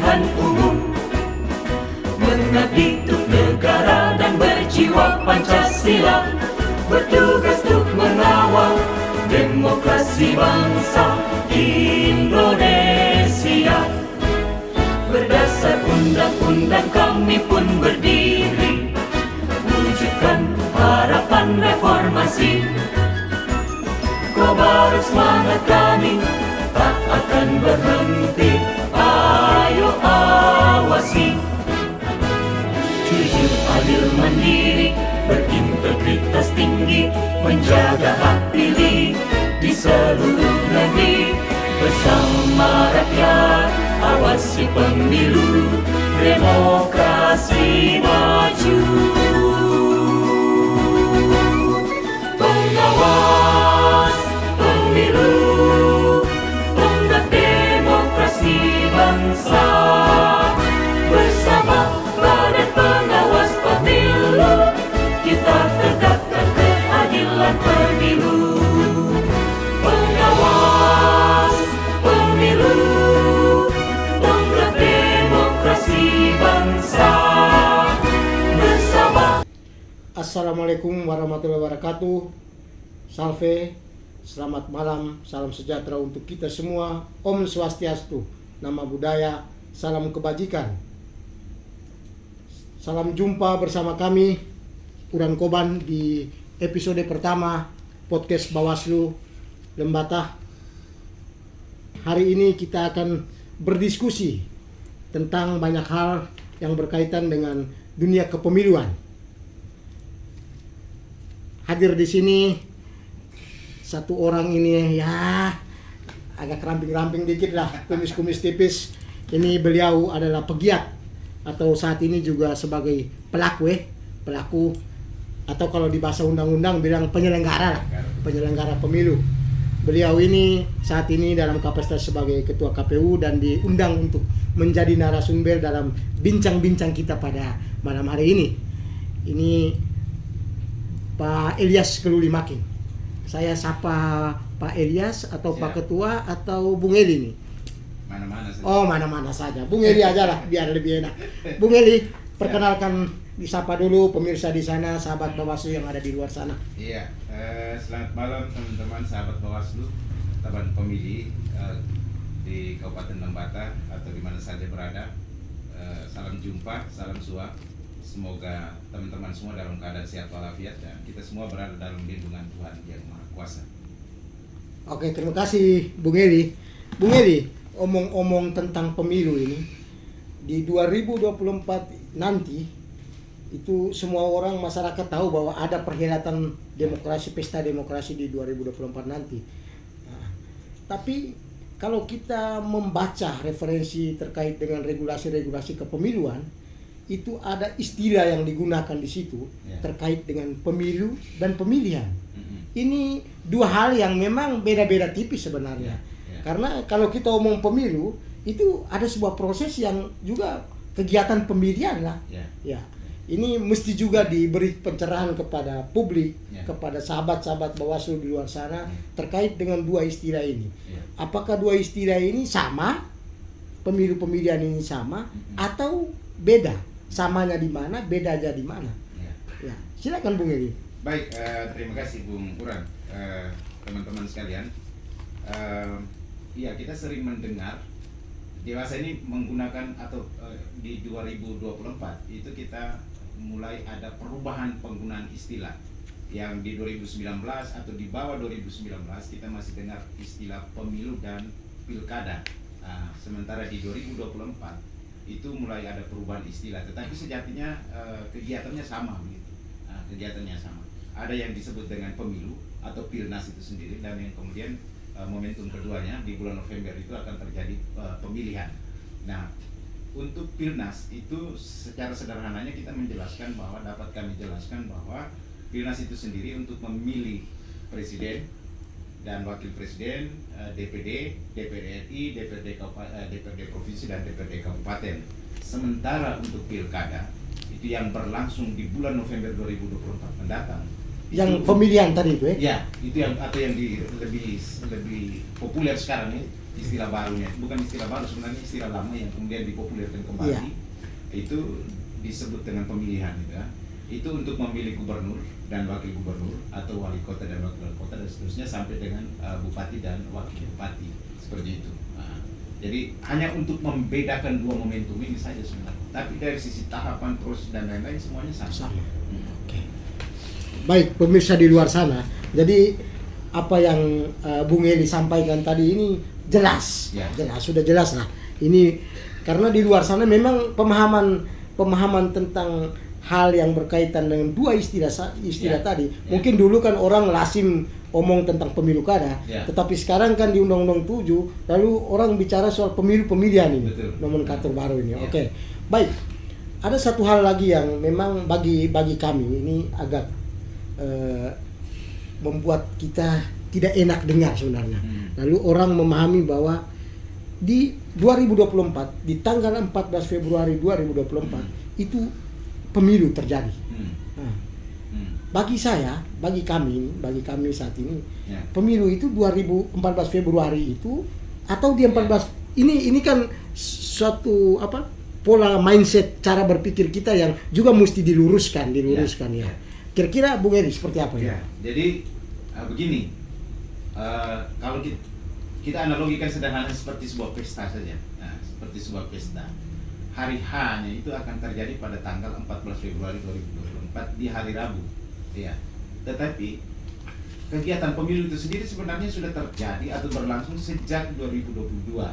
pemilihan umum, mengabdi untuk negara dan berjiwa Pancasila, bertugas untuk mengawal demokrasi bangsa Indonesia. Berdasar undang-undang kami pun berdiri, wujudkan harapan reformasi. Kobar semangat kami tak akan berhenti, ayo awasi. Jujur, adil, mandiri, berintegritas tinggi, menjaga hak pilih di seluruh negeri. Bersama rakyat, awasi pemilu, demokrasi maju. Pengawas pemilu, tonggak demokrasi bangsa. Bersama Badan Pengawas Pemilu, kita tegakkan keadilan pemilu. Pengawas pemilu, tonggak demokrasi bangsa. Bersama. Assalamualaikum warahmatullahi wabarakatuh. Salve, selamat malam, salam sejahtera untuk kita semua. Om Swastiastu, nama budaya, salam kebajikan. Salam jumpa bersama kami, Uran Koban, di episode pertama podcast Bawaslu Lembata. Hari ini kita akan berdiskusi tentang banyak hal yang berkaitan dengan dunia kepemiluan. Hadir di sini satu orang ini, ya agak ramping-ramping dikit lah, kumis-kumis tipis. Ini beliau adalah pegiat atau saat ini juga sebagai pelaku atau kalau di bahasa undang-undang bilang penyelenggara pemilu. Beliau ini saat ini dalam kapasitas sebagai ketua KPU dan diundang untuk menjadi narasumber dalam bincang-bincang kita pada malam hari ini. Ini Pak Elias Kelulimaking. Saya sapa Pak Elias atau Siap. Pak Ketua atau Bung Eli nih? Mana-mana saja. Oh, mana-mana saja. Bung Eli aja lah, biar lebih enak. Bung Eli, perkenalkan, disapa dulu pemirsa di sana, sahabat Bawaslu yang ada di luar sana. Iya, selamat malam teman-teman sahabat Bawaslu, teman pemilih di Kabupaten Lembata atau di mana saja berada. Salam jumpa, salam suap. Semoga teman-teman semua dalam keadaan sehat walafiat dan kita semua berada dalam lindungan Tuhan Yang Maha Kuasa. Oke, terima kasih Bung Eli. Bung Eli, omong-omong tentang pemilu ini, di 2024 nanti itu semua orang masyarakat tahu bahwa ada perhelatan demokrasi, pesta demokrasi di 2024 nanti. Nah, tapi kalau kita membaca referensi terkait dengan regulasi-regulasi kepemiluan, itu ada istilah yang digunakan di situ terkait dengan pemilu dan pemilihan. Ini dua hal yang memang beda-beda tipis sebenarnya. Karena kalau kita omong pemilu, itu ada sebuah proses yang juga kegiatan pemilihan lah. Ya. Ini mesti juga diberi pencerahan kepada publik, kepada sahabat-sahabat Bawaslu di luar sana terkait dengan dua istilah ini. Apakah dua istilah ini sama? Pemilu-pemilihan ini sama atau beda? Samanya di mana, bedanya di mana? Ya, silakan Bung Eli. Baik, terima kasih Bung Uran. Teman-teman sekalian, iya kita sering mendengar dewasa ini menggunakan atau di 2024 itu kita mulai ada perubahan penggunaan istilah. Yang di 2019 atau di bawah 2019 kita masih dengar istilah pemilu dan pilkada. Sementara di 2024 itu mulai ada perubahan istilah, tetapi sejatinya kegiatannya sama begitu. Kegiatannya sama. Ada yang disebut dengan pemilu atau Pilnas itu sendiri, dan yang kemudian momentum keduanya di bulan November itu akan terjadi pemilihan. Nah, untuk Pilnas itu secara sederhananya kita menjelaskan bahwa dapat kami jelaskan bahwa Pilnas itu sendiri untuk memilih presiden dan wakil presiden, DPD, DPD RI, DPRD provinsi dan DPRD kabupaten. Sementara untuk pilkada itu yang berlangsung di bulan November 2024 mendatang. Yang pemilihan tadi itu Ya, itu yang atau yang lebih populer sekarang ini istilah barunya, bukan istilah baru sebenarnya, istilah lama yang kemudian dipopulerkan kembali. Iya. Itu disebut dengan pemilihan gitu ya. Itu untuk memilih gubernur dan wakil gubernur atau wali kota dan wakil wali kota dan seterusnya sampai dengan bupati dan wakil bupati, seperti itu. Nah, jadi hanya untuk membedakan dua momentum ini saja sebenarnya. Tapi dari sisi tahapan, proses dan lain-lain semuanya sama. Sama. Oke. Baik, pemirsa di luar sana. Jadi apa yang Bung Eli sampaikan tadi ini jelas, Ya. jelas, sudah jelas lah. Ini karena di luar sana memang pemahaman tentang hal yang berkaitan dengan dua istilah Ya. tadi. Ya. Mungkin dulu kan orang lazim omong tentang pemilu kada, Ya. tetapi sekarang kan di Undang-Undang 7 lalu orang bicara soal pemilu pemilihan ini, Betul. nomenklatur baru ini. Ya. Oke. Baik. Ada satu hal lagi yang memang bagi kami ini agak membuat kita tidak enak dengar sebenarnya. Lalu orang memahami bahwa di 2024, di tanggal 14 Februari 2024 itu pemilu terjadi. Nah, bagi saya, bagi kami saat ini, Ya. pemilu itu 2014 Februari itu atau di 14 ini kan suatu pola mindset cara berpikir kita yang juga mesti diluruskan ya. Kira-kira Bung Eri seperti apa ya? Ya, jadi begini, kalau kita analogikan sederhana seperti sebuah pesta saja. Nah, seperti sebuah pesta, hari H-nya itu akan terjadi pada tanggal 14 Februari 2024 di hari Rabu. Ya, tetapi kegiatan pemilu itu sendiri sebenarnya sudah terjadi atau berlangsung sejak 2022.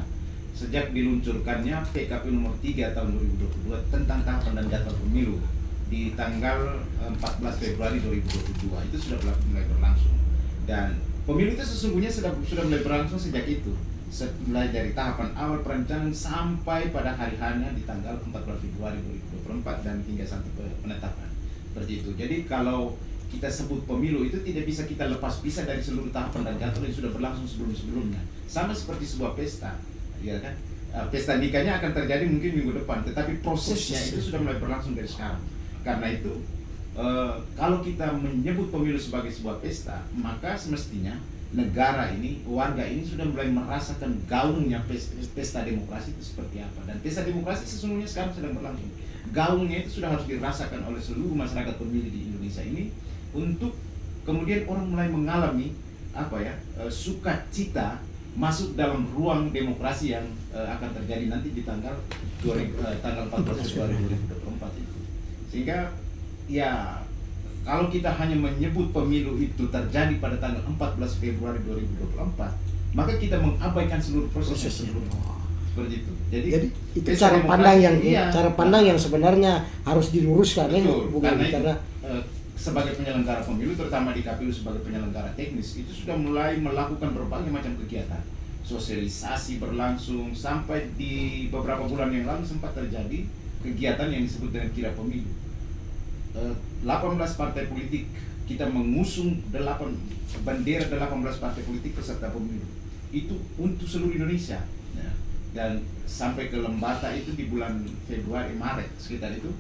Sejak diluncurkannya PKpu nomor 3 tahun 2022 tentang tahapan dan jadwal pemilu di tanggal 14 Februari 2022 itu sudah mulai berlangsung, dan pemilu itu sesungguhnya sudah mulai berlangsung sejak itu, mulai dari tahapan awal perencanaan sampai pada hari hanya di tanggal 14 Februari 2024 dan hingga sampai penetapan seperti itu. Jadi kalau kita sebut pemilu itu tidak bisa kita lepas pisah dari seluruh tahapan dan jadwal yang sudah berlangsung sebelum-sebelumnya. Sama seperti sebuah pesta, ya kan? Pesta nikahnya akan terjadi mungkin minggu depan, tetapi prosesnya itu sudah mulai berlangsung dari sekarang. Karena itu kalau kita menyebut pemilu sebagai sebuah pesta, maka semestinya negara ini, warga ini sudah mulai merasakan gaungnya pesta demokrasi itu seperti apa. Dan pesta demokrasi sesungguhnya sekarang sedang berlangsung. Gaungnya itu sudah harus dirasakan oleh seluruh masyarakat pemilih di Indonesia ini, untuk kemudian orang mulai mengalami sukacita masuk dalam ruang demokrasi yang akan terjadi nanti di tanggal 14 Februari 2024 itu. Sehingga ya kalau kita hanya menyebut pemilu itu terjadi pada tanggal 14 Februari 2024, maka kita mengabaikan seluruh prosesnya. Seperti itu. Jadi itu cara pandang yang iya, yang sebenarnya harus diluruskan. betul, Bukan karena sebagai penyelenggara pemilu, terutama di KPU sebagai penyelenggara teknis, itu sudah mulai melakukan berbagai macam kegiatan. Sosialisasi berlangsung, sampai di beberapa bulan yang lalu sempat terjadi kegiatan yang disebut dengan kira pemilu. 18 partai politik, kita mengusung bendera 18 partai politik peserta pemilu. Itu untuk seluruh Indonesia. Nah, dan sampai ke Lembata itu di bulan Maret sekitar itu,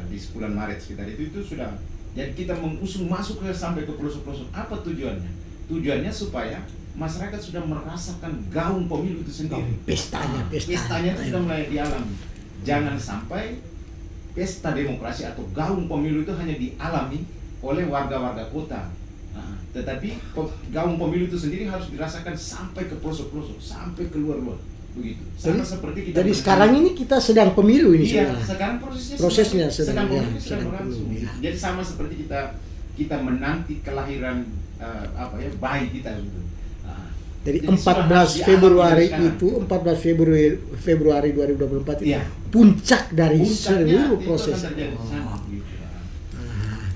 di bulan Maret sekitar itu sudah. Jadi kita mengusung masuk sampai ke pelosok-pelosok. Apa tujuannya? Tujuannya supaya masyarakat sudah merasakan gaung pemilu itu sendiri. Pestanya itu sudah mulai dialami. Jangan sampai pesta demokrasi atau gaung pemilu itu hanya dialami oleh warga-warga kota. Nah, tetapi gaung pemilu itu sendiri harus dirasakan sampai ke pelosok-pelosok, sampai ke luar-luar. Begitu. Sama seperti kita. Jadi sekarang ini kita sedang pemilu ini. Iya, sekarang prosesnya sedang berlangsung. Ya. Jadi sama seperti kita menanti kelahiran bayi kita gitu. Jadi Jadi 14 Februari itu 14 Februari 2024 itu Iya. puncak dari Puncaknya seluruh itu proses. akan terjadi di sana, gitu.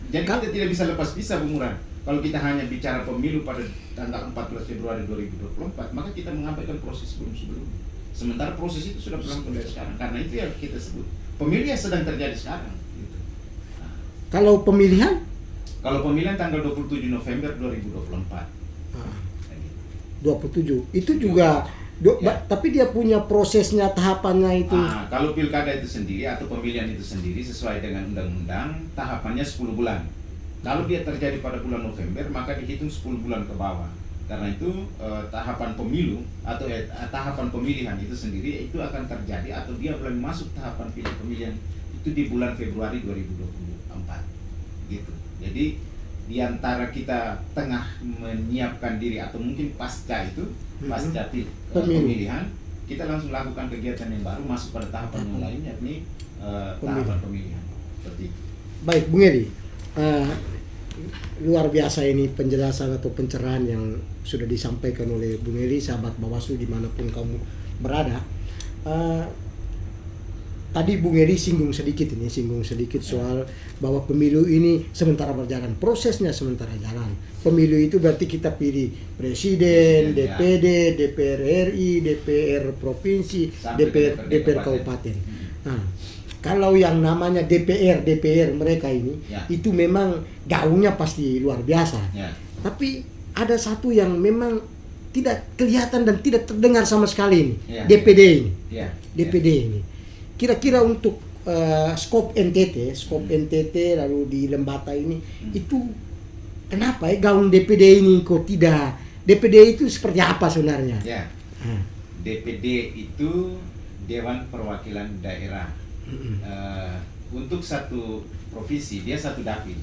Jadi kita tidak bisa lepas pisah, Bung Muran. Kalau kita hanya bicara pemilu pada tanggal 14 Februari 2024, maka kita mengabaikan proses sebelum-sebelumnya. Sementara proses itu sudah berlangsung dari sekarang. Karena itu yang kita sebut pemilu yang sedang terjadi sekarang. Gitu. Kalau pemilihan? Kalau pemilihan tanggal 27 November 2024. 27. Itu juga Ya. tapi dia punya prosesnya, tahapannya itu. Kalau pilkada itu sendiri atau pemilihan itu sendiri sesuai dengan undang-undang, tahapannya 10 bulan. Kalau dia terjadi pada bulan November, maka dihitung 10 bulan ke bawah. Karena itu tahapan pemilu atau tahapan pemilihan itu sendiri itu akan terjadi atau dia mulai masuk tahapan pemilihan itu di bulan Februari 2024 gitu. Jadi di antara kita tengah menyiapkan diri atau mungkin pasca itu, pasca pemilihan, kita langsung lakukan kegiatan yang baru masuk pada tahapan yang lain, yakni tahapan pemilihan. Seperti itu. Baik, Bung Edi, luar biasa ini penjelasan atau pencerahan yang sudah disampaikan oleh Bung Edi, sahabat Bawaslu dimanapun kamu berada. Tadi Bung Edi singgung sedikit soal bahwa pemilu ini sementara berjalan, prosesnya sementara jalan. Pemilu itu berarti kita pilih presiden, DPD, DPR RI, DPR provinsi, DPR kabupaten. Nah, kalau yang namanya DPR mereka ini itu memang gaungnya pasti luar biasa. Tapi ada satu yang memang tidak kelihatan dan tidak terdengar sama sekali ini, DPD ini. DPD ini. Kira-kira untuk skop NTT lalu di Lembata ini itu kenapa gaung DPD ini kok tidak? DPD itu seperti apa sebenarnya? DPD itu Dewan Perwakilan Daerah. Untuk satu provinsi dia satu dapil.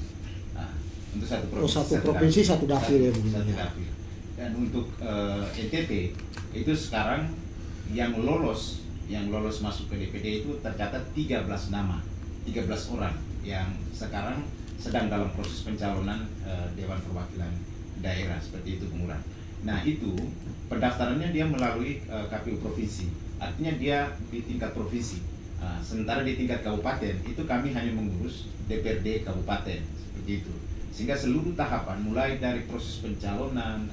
Untuk satu provinsi satu dapil ya. Satu dapil. Dan untuk NTT itu sekarang yang lolos masuk ke DPD itu tercatat 13 nama, 13 orang yang sekarang sedang dalam proses pencalonan Dewan Perwakilan Daerah, seperti itu Bung Uran. Nah itu pendaftarannya dia melalui KPU Provinsi, artinya dia di tingkat provinsi. Sementara di tingkat kabupaten itu kami hanya mengurus DPRD kabupaten, seperti itu. Sehingga seluruh tahapan mulai dari proses pencalonan,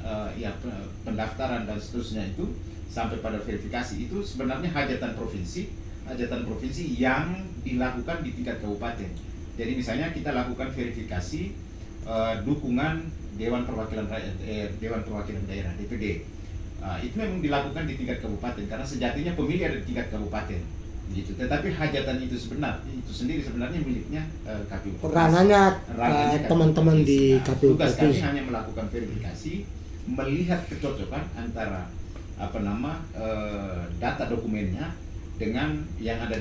pendaftaran dan seterusnya itu sampai pada verifikasi itu sebenarnya hajatan provinsi yang dilakukan di tingkat kabupaten. Jadi misalnya kita lakukan verifikasi dukungan Dewan Perwakilan Daerah DPD. Itu memang dilakukan di tingkat kabupaten karena sejatinya pemilih ada di tingkat kabupaten. Gitu. Tetapi hajatan itu sendiri sebenarnya miliknya KPU. Ranahnya teman-teman di KPU. Tugas kami hanya melakukan verifikasi, melihat kecocokan antara data dokumennya dengan yang ada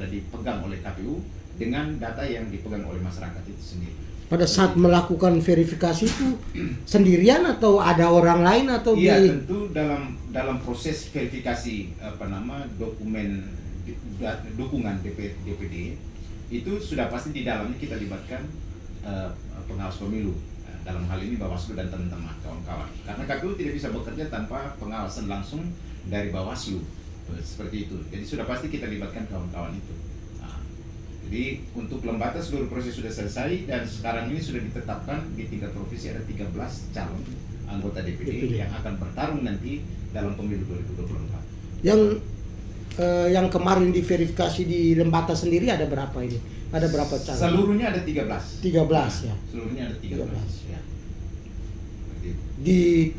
dipegang oleh KPU dengan data yang dipegang oleh masyarakat itu sendiri. Pada saat melakukan verifikasi itu sendirian atau ada orang lain atau tentu dalam proses verifikasi dukungan DPD itu sudah pasti di dalamnya kita libatkan pengawas pemilu. Dalam hal ini Bawaslu dan teman-teman kawan-kawan. Karena KPU tidak bisa bekerja tanpa pengawasan langsung dari Bawaslu. Seperti itu. Jadi sudah pasti kita libatkan kawan-kawan itu. Jadi untuk Lembata seluruh proses sudah selesai dan sekarang ini sudah ditetapkan di tingkat provinsi ada 13 calon anggota DPD yang akan bertarung nanti dalam pemilu 2024. Yang kemarin diverifikasi di Lembata sendiri ada berapa ini? Ada berapa calon? Seluruhnya ada 13. 13 ya. Seluruhnya ada 13. Ya.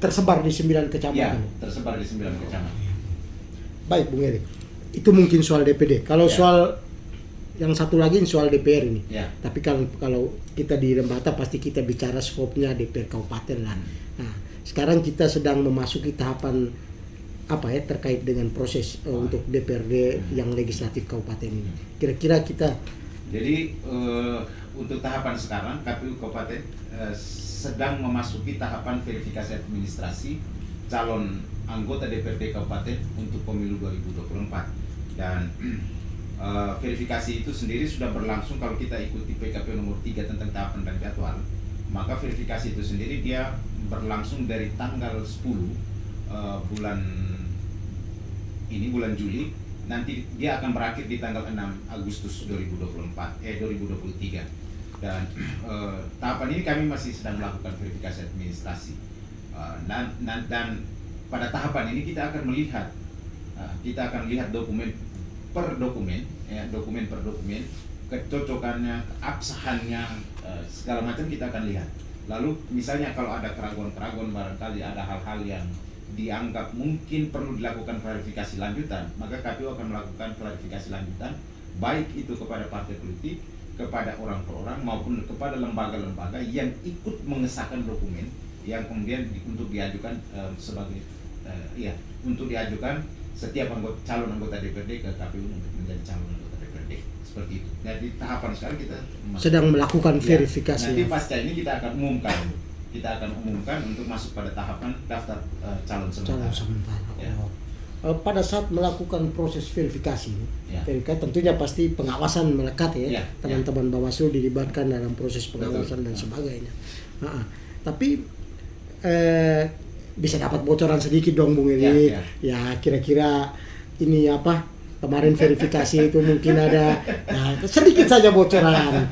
Tersebar di 9 kecamatan. Ya, tersebar di 9 kecamatan. Baik, Bung Eri. Itu mungkin soal DPD. Kalau soal yang satu lagi soal DPR ini. Tapi kalau kita di Lembata pasti kita bicara skopnya DPR kabupaten lah. Nah, sekarang kita sedang memasuki tahapan terkait dengan proses untuk DPRD yang legislatif kabupaten ini. Kira-kira kita jadi untuk tahapan sekarang KPU Kabupaten sedang memasuki tahapan verifikasi administrasi calon anggota DPRD Kabupaten untuk pemilu 2024 dan verifikasi itu sendiri sudah berlangsung. Kalau kita ikuti PKPU nomor 3 tentang tahapan dan jadwal, maka verifikasi itu sendiri dia berlangsung dari tanggal 10 bulan Juli. Nanti dia akan berakhir di tanggal 6 Agustus 2023 dan tahapan ini kami masih sedang melakukan verifikasi administrasi dan pada tahapan ini kita akan melihat dokumen per dokumen kecocokannya, keabsahannya, segala macam kita akan lihat. Lalu misalnya kalau ada keraguan-keraguan, barangkali ada hal-hal yang dianggap mungkin perlu dilakukan klarifikasi lanjutan, maka KPU akan melakukan klarifikasi lanjutan, baik itu kepada partai politik, kepada orang per orang, maupun kepada lembaga-lembaga yang ikut mengesahkan dokumen yang kemudian untuk diajukan sebagai untuk diajukan setiap calon anggota DPRD ke KPU untuk menjadi calon anggota DPRD, seperti itu. Jadi tahapan sekarang kita sedang melakukan ya, verifikasi. nanti pasca ini kita akan umumkan untuk masuk pada tahapan daftar calon sementara. Ya. Pada saat melakukan proses verifikasi, Ya. verifikasi tentunya pasti pengawasan melekat ya, Ya, teman-teman Bawaslu dilibatkan dalam proses pengawasan dan sebagainya. Tapi bisa dapat bocoran sedikit dong Bung Eli. Ya kira-kira ini apa kemarin verifikasi itu mungkin ada sedikit saja bocoran.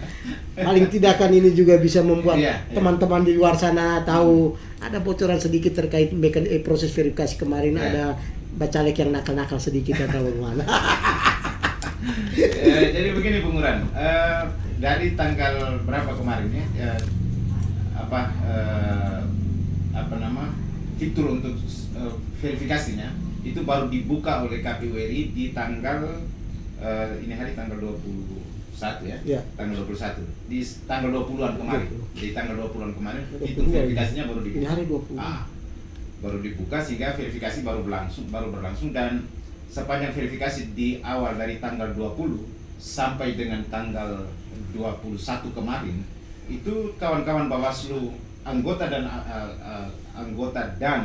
Paling tidak kan ini juga bisa membuat teman-teman di luar sana tahu ada bocoran sedikit terkait proses verifikasi kemarin, ada bacalek yang nakal-nakal sedikit atau bagaimana. Jadi begini Bung Uran, dari tanggal berapa kemarin ya, fitur untuk verifikasinya itu baru dibuka oleh KPU RI di tanggal ini hari tanggal 21 ya. Tanggal 21 di tanggal 20-an kemarin. Di tanggal 20-an kemarin fitur verifikasinya baru dibuka. Ini hari 20. Baru dibuka sehingga verifikasi baru berlangsung dan sepanjang verifikasi di awal dari tanggal 20 sampai dengan tanggal 21 kemarin itu kawan-kawan Bawaslu anggota dan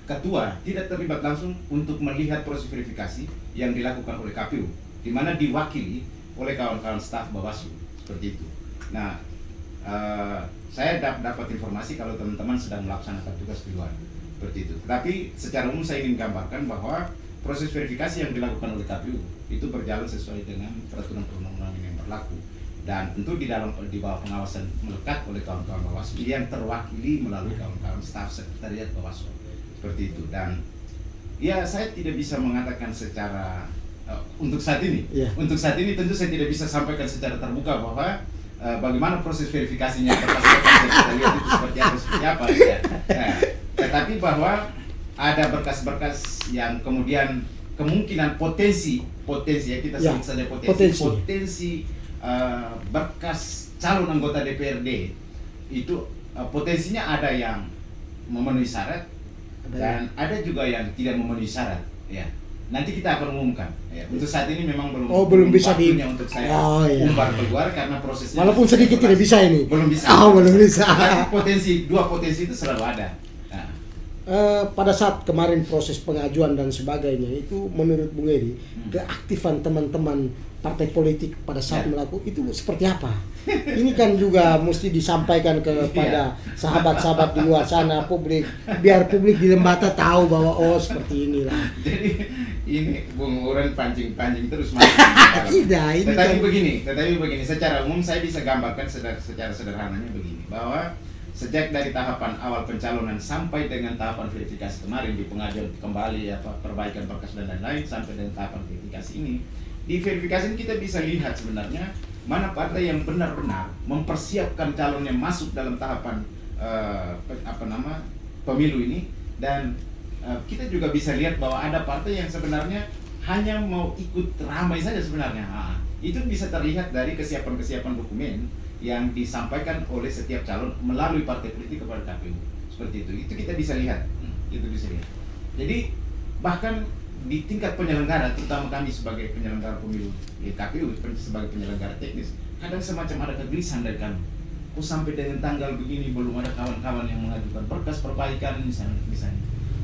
ketua tidak terlibat langsung untuk melihat proses verifikasi yang dilakukan oleh KPU, di mana diwakili oleh kawan-kawan staf Bawaslu seperti itu. Nah, saya dapat informasi kalau teman-teman sedang melaksanakan tugas di luar seperti itu. Tapi secara umum saya ingin gambarkan bahwa proses verifikasi yang dilakukan oleh KPU itu berjalan sesuai dengan peraturan perundang-undangan yang berlaku. Dan tentu di bawah pengawasan melekat oleh kawan-kawan Bawaslu yang terwakili melalui kawan-kawan staf sekretariat Bawaslu seperti itu. Dan ya saya tidak bisa mengatakan secara untuk saat ini tentu saya tidak bisa sampaikan secara terbuka bahwa bagaimana proses verifikasinya kita lihat itu seperti apa ya. Tetapi bahwa ada berkas-berkas yang kemudian kemungkinan potensi ya kita sebut saja potensi berkas calon anggota DPRD itu potensinya ada yang memenuhi syarat dan ada juga yang tidak memenuhi syarat ya. Nanti kita akan umumkan ya. Untuk saat ini memang belum bisa untuk saya umbar keluar karena prosesnya walaupun sedikit tidak bisa ini. Belum bisa. Belum bisa. Tapi dua potensi itu selalu ada. Pada saat kemarin proses pengajuan dan sebagainya itu menurut Bung Edi keaktifan teman-teman partai politik pada saat melakukan itu seperti apa? Ini kan juga mesti disampaikan kepada sahabat-sahabat di luar sana, publik, biar publik di Lembata tahu bahwa seperti inilah. Jadi ini Bung Uran pancing terus masuk. Tetapi begini, secara umum saya bisa gambarkan secara sederhananya begini, bahwa sejak dari tahapan awal pencalonan sampai dengan tahapan verifikasi kemarin di pengajuan kembali perbaikan berkas dan lain-lain sampai dengan tahapan verifikasi ini, di verifikasi ini kita bisa lihat sebenarnya mana partai yang benar-benar mempersiapkan calonnya masuk dalam tahapan pemilu ini, dan kita juga bisa lihat bahwa ada partai yang sebenarnya hanya mau ikut ramai saja sebenarnya. Itu bisa terlihat dari kesiapan dokumen yang disampaikan oleh setiap calon melalui partai politik kepada KPU seperti itu. Itu kita bisa lihat. Jadi bahkan di tingkat penyelenggara, terutama kami sebagai penyelenggara pemilu KPU sebagai penyelenggara teknis, kadang semacam ada kegelisahan dari kami. Sampai dengan tanggal begini belum ada kawan-kawan yang mengajukan berkas perbaikan misalnya.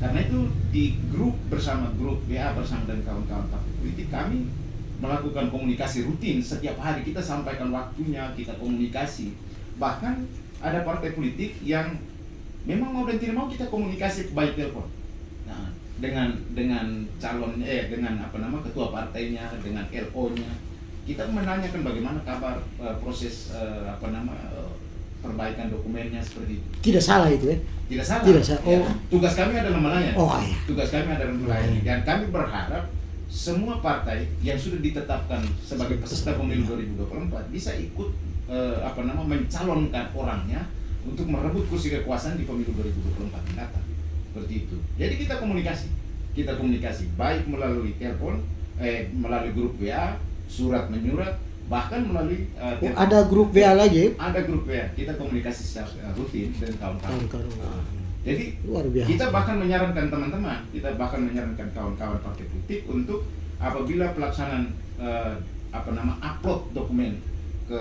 Karena itu di grup WA bersama dengan kawan-kawan partai politik kami melakukan komunikasi rutin setiap hari. Kita sampaikan waktunya, kita komunikasi. Bahkan ada partai politik yang memang mau dan tidak mau kita komunikasi by telepon. Nah, dengan calon ketua partainya, dengan LO-nya. Kita menanyakan bagaimana kabar proses perbaikan dokumennya seperti itu. Tidak salah itu ya? Tidak salah. Ya. Tugas kami adalah melayani. Iya. Tugas kami adalah melayani. Dan kami berharap semua partai yang sudah ditetapkan sebagai peserta pemilu 2024 bisa ikut mencalonkan orangnya untuk merebut kursi kekuasaan di pemilu 2024 mendatang. Seperti itu. Jadi kita komunikasi baik melalui telepon, melalui grup WA, surat menyurat, bahkan melalui Ada grup WA lagi. ada grup WA, kita komunikasi secara rutin dengan kawan-kawan. Kawan-kawan. Jadi Luar biasa. kita bahkan menyarankan teman-teman, kita bahkan menyarankan kawan-kawan partai politik untuk apabila pelaksanaan upload dokumen ke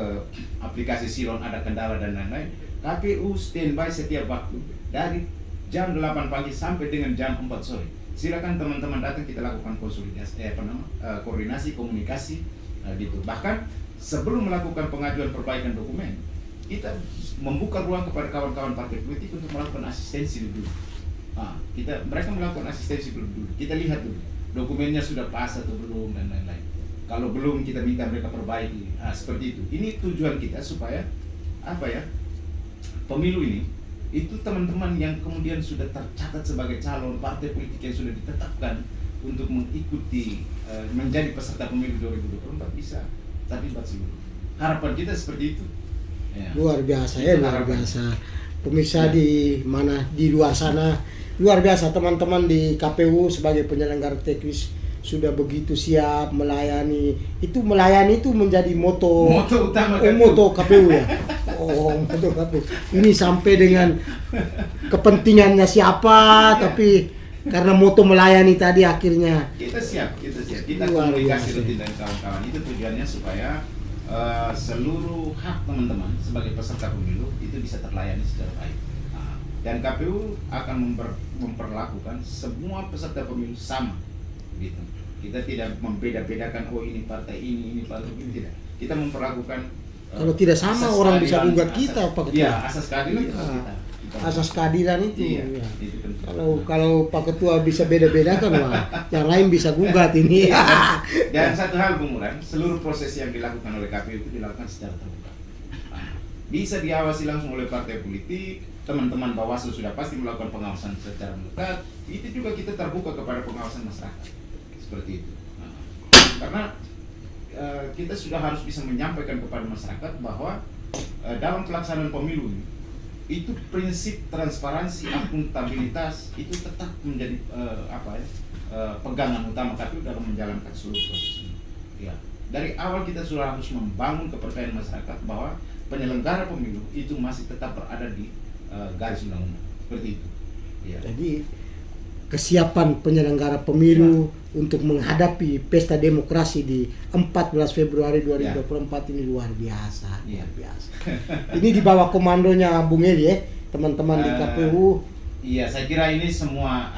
aplikasi Silon ada kendala dan lain-lain, KPU standby setiap waktu dari jam 8 pagi sampai dengan jam 4 sore. Silakan teman-teman datang, kita lakukan konsolidasi, koordinasi, komunikasi gitu. Bahkan sebelum melakukan pengajuan perbaikan dokumen, kita membuka ruang kepada kawan-kawan partai politik untuk melakukan asistensi dulu. Mereka melakukan asistensi dulu. Kita lihat dulu dokumennya sudah pas atau belum dan lain-lain. Kalau belum, kita minta mereka perbaiki. Seperti itu. Ini tujuan kita supaya pemilu ini itu teman-teman yang kemudian sudah tercatat sebagai calon partai politik yang sudah ditetapkan untuk mengikuti menjadi peserta pemilu 2024 bisa terlibat seluruh. Harapan kita seperti itu. Ya. Luar biasa Itu luar harapan. biasa. Pemirsa di mana di luar sana, luar biasa teman-teman di KPU sebagai penyelenggara teknis sudah begitu siap melayani. Itu melayani itu menjadi moto utama moto KPU ya. Moto KPU. Ini sampai dengan kepentingannya siapa, tapi karena moto melayani tadi akhirnya kita siap. Kita Luar komunikasi biasa. rutin dengan kawan-kawan. Itu tujuannya supaya seluruh hak teman-teman sebagai peserta pemilu itu bisa terlayani secara baik. Dan KPU akan memperlakukan semua peserta pemilu sama, gitu. Kita tidak membeda-bedakan ini partai ini partai ini, tidak. Kita memperlakukan kalau tidak sama asas orang bisa keadilan, gugat kita, Pak Ketua. Iya, asas keadilan itu Ah, kita. Asas keadilan itu. Iya, Ya. itu penting. Kalau Pak Ketua bisa beda-bedakan, wah, yang lain bisa gugat ini. Dan satu hal Bung Muran, seluruh proses yang dilakukan oleh KPU itu dilakukan secara terbuka. Bisa diawasi langsung oleh partai politik, teman-teman Bawaslu sudah pasti melakukan pengawasan secara melekat. Itu juga kita terbuka kepada pengawasan masyarakat, seperti itu. Karena kita sudah harus bisa menyampaikan kepada masyarakat bahwa dalam pelaksanaan pemilu ini, itu prinsip transparansi, akuntabilitas itu tetap menjadi pegangan utama KPU dalam menjalankan seluruh proses ini. Ya, dari awal kita sudah harus membangun kepercayaan masyarakat bahwa penyelenggara pemilu itu masih tetap berada di garis undang-undang, seperti itu. Ya. Jadi kesiapan penyelenggara pemilu untuk menghadapi pesta demokrasi di 14 Februari 2024 ini luar biasa, Ya. luar biasa. Ini di bawah komandonya Bung Eli ya, teman-teman di KPU. Iya, saya kira ini semua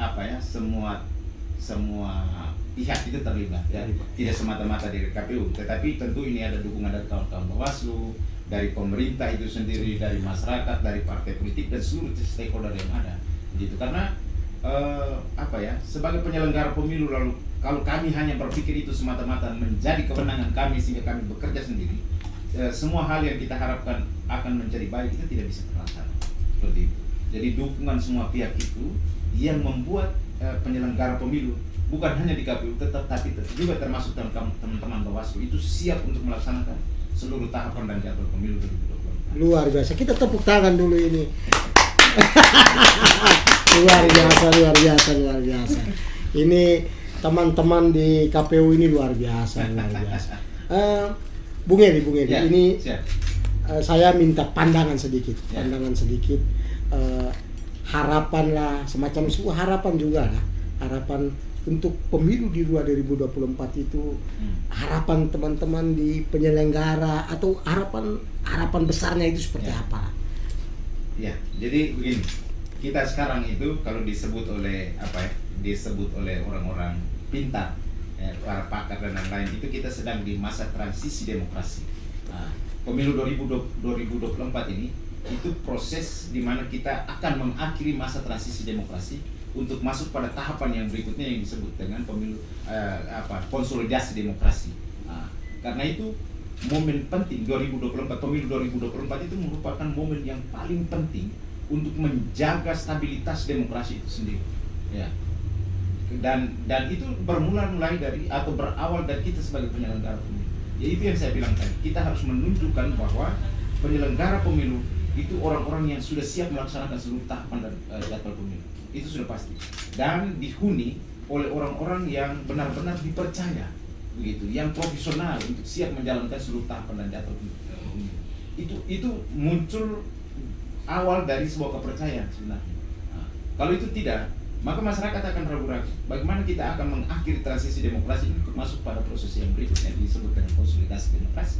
semua pihak itu terlibat ya. Tidak semata-mata dari KPU, tetapi tentu ini ada dukungan dari kawan-kawan Bawaslu, dari pemerintah itu sendiri, dari masyarakat, dari partai politik dan seluruh stakeholder yang ada. Gitu. Karena sebagai penyelenggara pemilu, lalu kalau kami hanya berpikir itu semata-mata menjadi kewenangan kami sehingga kami bekerja sendiri, semua hal yang kita harapkan akan menjadi baik itu tidak bisa terlaksana. Seperti itu. Jadi dukungan semua pihak itu yang membuat penyelenggara pemilu bukan hanya di KPU tapi juga termasuk teman-teman Bawaslu itu siap untuk melaksanakan seluruh tahapan dan jadwal pemilu 2024. Luar biasa. Kita tepuk tangan dulu ini. luar biasa. Ini teman-teman di KPU ini luar biasa. Bung Eli, Ya, ini siap. saya minta pandangan sedikit, Ya. harapan lah, semacam sebuah harapan juga lah, harapan untuk pemilu di 2024 itu, harapan teman-teman di penyelenggara atau harapan besarnya itu seperti apa? Ya, jadi begini, kita sekarang itu kalau disebut oleh orang-orang pintar, para pakar dan lain-lain, itu kita sedang di masa transisi demokrasi. Pemilu 2024 ini itu proses di mana kita akan mengakhiri masa transisi demokrasi untuk masuk pada tahapan yang berikutnya yang disebut dengan pemilu konsolidasi demokrasi. Karena itu momen penting 2024, pemilu 2024 itu merupakan momen yang paling penting untuk menjaga stabilitas demokrasi itu sendiri. Ya. Dan itu berawal dari kita sebagai penyelenggara pemilu. Ya, itu yang saya bilang tadi, kita harus menunjukkan bahwa penyelenggara pemilu itu orang-orang yang sudah siap melaksanakan seluruh tahapan dan jadwal pemilu. Itu sudah pasti. Dan dihuni oleh orang-orang yang benar-benar dipercaya begitu, yang profesional untuk siap menjalankan seluruh tahapan dan jadwal pemilu. Itu muncul awal dari sebuah kepercayaan sebenarnya. Nah, kalau itu tidak, maka masyarakat akan ragu-ragu. Bagaimana kita akan mengakhiri transisi demokrasi untuk masuk pada proses yang berikutnya disebut dengan konsolidasi demokrasi.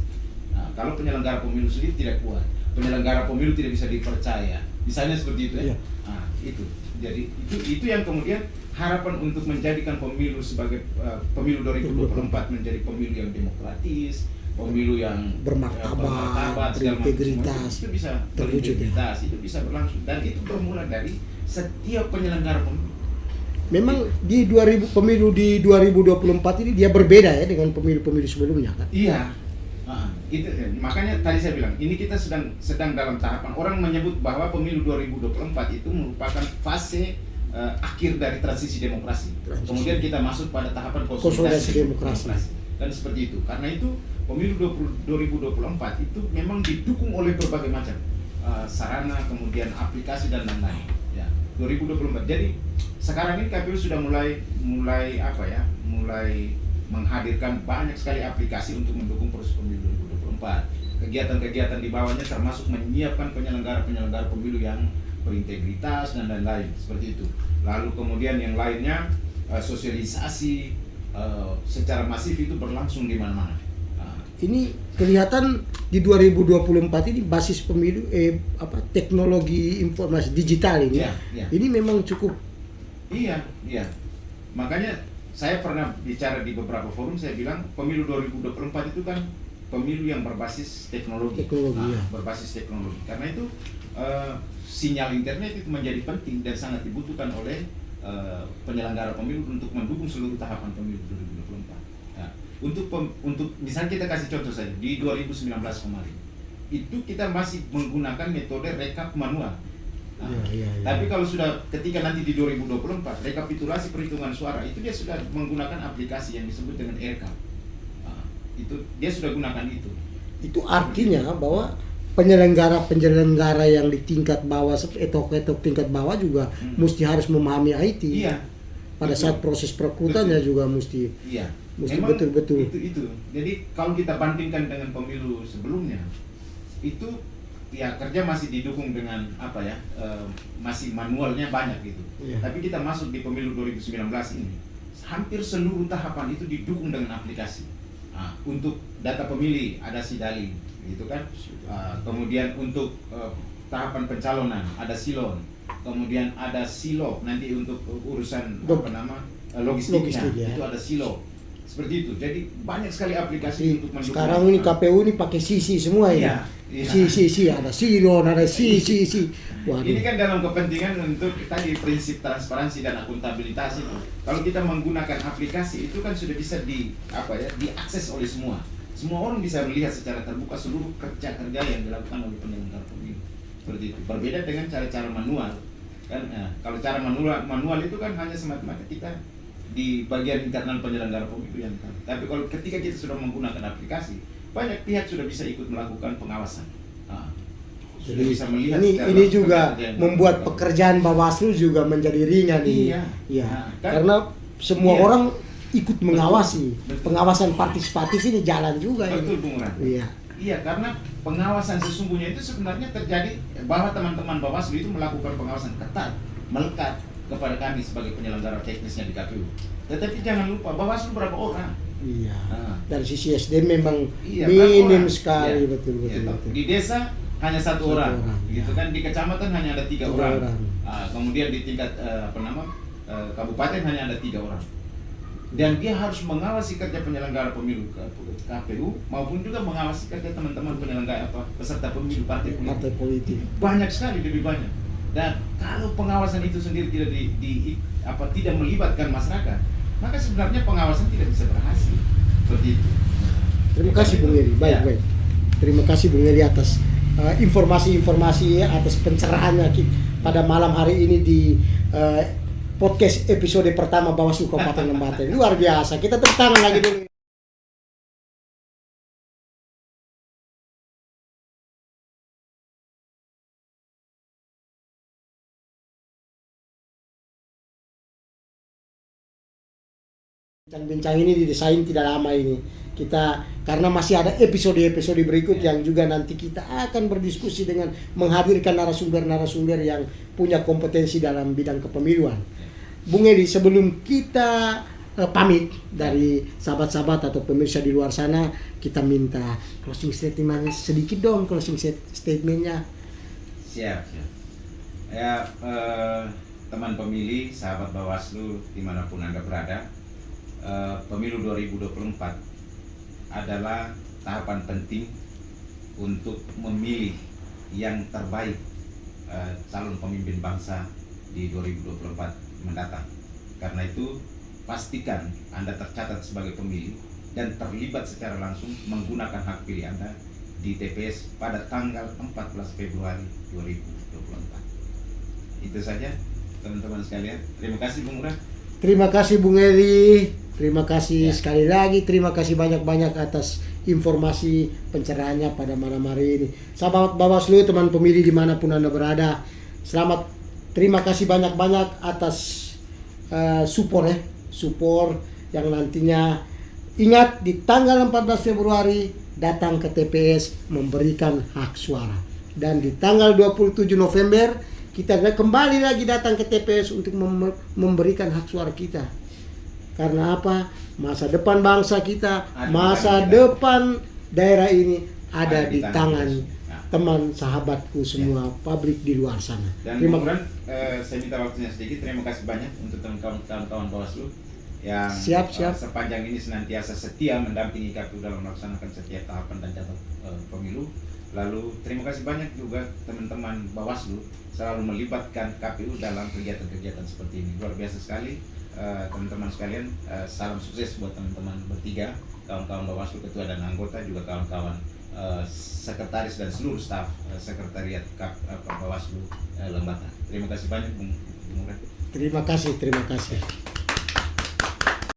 Nah, kalau penyelenggara pemilu sendiri tidak kuat, penyelenggara pemilu tidak bisa dipercaya, misalnya seperti itu ya. Iya. Nah, itu. Jadi itu yang kemudian harapan untuk menjadikan pemilu sebagai pemilu 2024 menjadi pemilu yang demokratis, pemilu yang bermartabat, segala macam, berintegritas, itu bisa terwujud ya. berintegritas, itu bisa berlangsung dan itu bermula dari setiap penyelenggara pemilu. Memang di 2000 pemilu di 2024 ini dia berbeda ya dengan pemilu-pemilu sebelumnya kan? Iya. Itu makanya tadi saya bilang ini kita sedang dalam tahapan, orang menyebut bahwa pemilu 2024 itu merupakan fase akhir dari transisi demokrasi. Kemudian kita masuk pada tahapan konsolidasi demokrasi. Dan seperti itu. Karena itu pemilu 2024 itu memang didukung oleh berbagai macam sarana, kemudian aplikasi dan lain-lain. Ya, 2024. Jadi sekarang ini KPU sudah mulai menghadirkan banyak sekali aplikasi untuk mendukung proses pemilu 2024. Kegiatan-kegiatan di bawahnya termasuk menyiapkan penyelenggara pemilu yang berintegritas dan lain-lain seperti itu. Lalu kemudian yang lainnya sosialisasi secara masif itu berlangsung di mana-mana. Ini kelihatan di 2024 ini basis pemilu teknologi informasi digital ini. Ya. Ini memang cukup. Iya. Makanya saya pernah bicara di beberapa forum, saya bilang pemilu 2024 itu kan pemilu yang berbasis teknologi. Ya. Berbasis teknologi. Karena itu sinyal internet itu menjadi penting dan sangat dibutuhkan oleh penyelenggara pemilu untuk mendukung seluruh tahapan pemilu 2024. Ya. Untuk misalnya kita kasih contoh saja di 2019 kemarin itu kita masih menggunakan metode rekap manual. Ya. Tapi kalau sudah ketika nanti di 2024 rekapitulasi perhitungan suara itu dia sudah menggunakan aplikasi yang disebut dengan e-rekap. Itu dia sudah gunakan itu. Itu artinya bahwa penyelenggara yang di tingkat bawah, etok tingkat bawah juga mesti harus memahami IT. Iya. Pada saat proses perekrutannya juga mesti. Iya. Mesti Memang betul-betul. Itu. Jadi kalau kita bandingkan dengan pemilu sebelumnya itu ya kerja masih didukung dengan masih manualnya banyak gitu. Yeah. Tapi kita masuk di pemilu 2019 ini hampir seluruh tahapan itu didukung dengan aplikasi. Untuk data pemilih ada Sidali gitu kan. Kemudian untuk tahapan pencalonan ada Silon. Kemudian ada Silo nanti untuk urusan logistiknya ya. itu ada Silo. Seperti itu. Jadi banyak sekali aplikasi untuk mendukung. Sekarang ini KPU ini pakai sisi semua ini. Iya. Sisi ada Silon, ada sisi. Waduh. Ini kan dalam kepentingan untuk tadi prinsip transparansi dan akuntabilitas itu. Kalau kita menggunakan aplikasi itu kan sudah bisa diakses oleh semua. Semua orang bisa melihat secara terbuka seluruh kerja-kerja yang dilakukan oleh penyelenggara pemilu. Seperti itu. Berbeda dengan cara-cara manual. Kan kalau cara manual itu kan hanya semata-mata kita di bagian internal penyelenggara pemilu yang tahu. Tapi kalau ketika kita sudah menggunakan aplikasi, banyak pihak sudah bisa ikut melakukan pengawasan. Sudah Jadi bisa melihat ini juga membuat pekerjaan Bawaslu juga menjadi ringan ini. Iya. Karena semua orang ikut mengawasi. Betul. Pengawasan partisipatif ini jalan juga. Betul, Bung Ran. Iya, karena pengawasan sesungguhnya itu sebenarnya terjadi bahwa teman-teman Bawaslu itu melakukan pengawasan ketat, melekat kepada kami sebagai penyelenggara teknisnya di KPU. Tetapi jangan lupa Bawaslu berapa orang? Iya. Dari sisi SDM memang Iya, minim orang. sekali, Iya. betul. Di desa hanya satu orang, gitu ya. kan? Di kecamatan hanya ada tiga orang. Kemudian di tingkat kabupaten hanya ada 3 orang. Dan dia harus mengawasi kerja penyelenggara pemilu KPU maupun juga mengawasi kerja teman-teman penyelenggara peserta pemilu partai politik. Banyak sekali, lebih banyak. Dan kalau pengawasan itu sendiri tidak melibatkan masyarakat, maka sebenarnya pengawasan tidak bisa berhasil. Seperti itu. Terima kasih Bung Eri. Baik. Terima kasih Bung Eri atas informasi-informasi atas pencerahannya pada malam hari ini di podcast episode pertama Bawaslu Kabupaten Lembata. Luar biasa. Kita tepuk tangan lagi dulu. Bincang-bincang ini didesain tidak lama ini. Kita karena masih ada episode-episode berikut yang juga nanti kita akan berdiskusi dengan menghadirkan narasumber-narasumber yang punya kompetensi dalam bidang kepemiluan. Bung Edi, sebelum kita pamit dari sahabat-sahabat atau pemirsa di luar sana, kita minta closing statement sedikit dong, closing statementnya. Siap. Ya, teman pemilih, sahabat Bawaslu dimanapun Anda berada, pemilu 2024 adalah tahapan penting untuk memilih yang terbaik calon pemimpin bangsa di 2024 mendatang. Karena itu, pastikan Anda tercatat sebagai pemilih dan terlibat secara langsung menggunakan hak pilih Anda di TPS pada tanggal 14 Februari 2024. Itu saja teman-teman sekalian. Terima kasih Bung Uran. Terima kasih Bung Eli. Terima kasih sekali lagi. Terima kasih banyak-banyak atas informasi pencerahannya pada malam hari ini. Sahabat Bawaslu, teman pemilih dimanapun Anda berada, selamat. Terima kasih banyak-banyak atas support yang nantinya ingat di tanggal 14 Februari datang ke TPS memberikan hak suara, dan di tanggal 27 November kita kembali lagi datang ke TPS untuk memberikan hak suara kita. Karena apa? Masa depan bangsa kita, masa depan daerah ini ada di tangan teman sahabatku semua, publik di luar sana. Dan Terima kemudian saya minta waktunya sedikit. Terima kasih banyak untuk kawan-kawan Bawaslu yang Siap. sepanjang ini senantiasa setia mendampingi KPU dalam melaksanakan setiap tahapan dan jadwal pemilu. Lalu terima kasih banyak juga teman-teman Bawaslu selalu melibatkan KPU dalam kegiatan-kegiatan seperti ini. Luar biasa sekali teman-teman sekalian. Salam sukses buat teman-teman bertiga, kawan-kawan Bawaslu, ketua dan anggota, juga kawan-kawan sekretaris dan seluruh staf sekretariat Bawaslu Lembata. Terima kasih banyak Bung Uran. Terima kasih.